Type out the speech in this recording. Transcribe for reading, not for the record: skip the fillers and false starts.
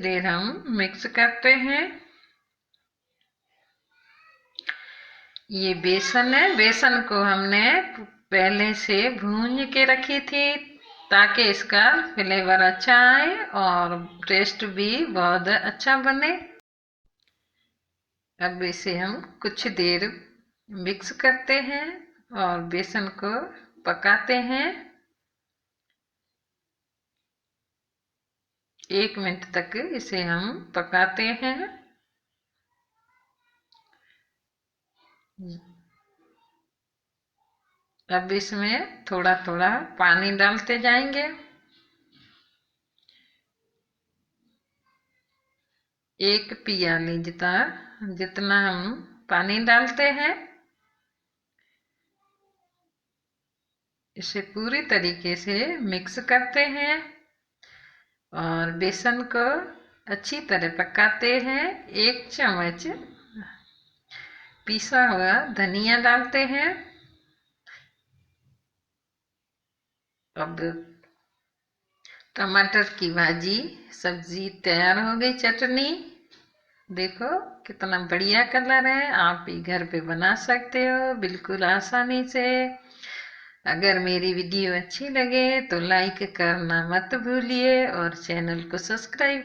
फिर हम मिक्स करते हैं। ये बेसन है, बेसन को हमने पहले से भून के रखी थी ताकि इसका फ्लेवर अच्छा आए और टेस्ट भी बहुत अच्छा बने। अब इसे हम कुछ देर मिक्स करते हैं और बेसन को पकाते हैं। 1 मिनट तक इसे हम पकाते हैं। अब इसमें थोड़ा थोड़ा पानी डालते जाएंगे। 1 पियाली जितना हम पानी डालते हैं। इसे पूरी तरीके से मिक्स करते हैं और बेसन को अच्छी तरह पकाते हैं। 1 चम्मच पिसा हुआ धनिया डालते हैं। अब टमाटर की भाजी सब्जी तैयार हो गई। चटनी देखो कितना बढ़िया कलर है। आप भी घर पे बना सकते हो बिल्कुल आसानी से। अगर मेरी वीडियो अच्छी लगे तो लाइक करना मत भूलिए और चैनल को सब्सक्राइब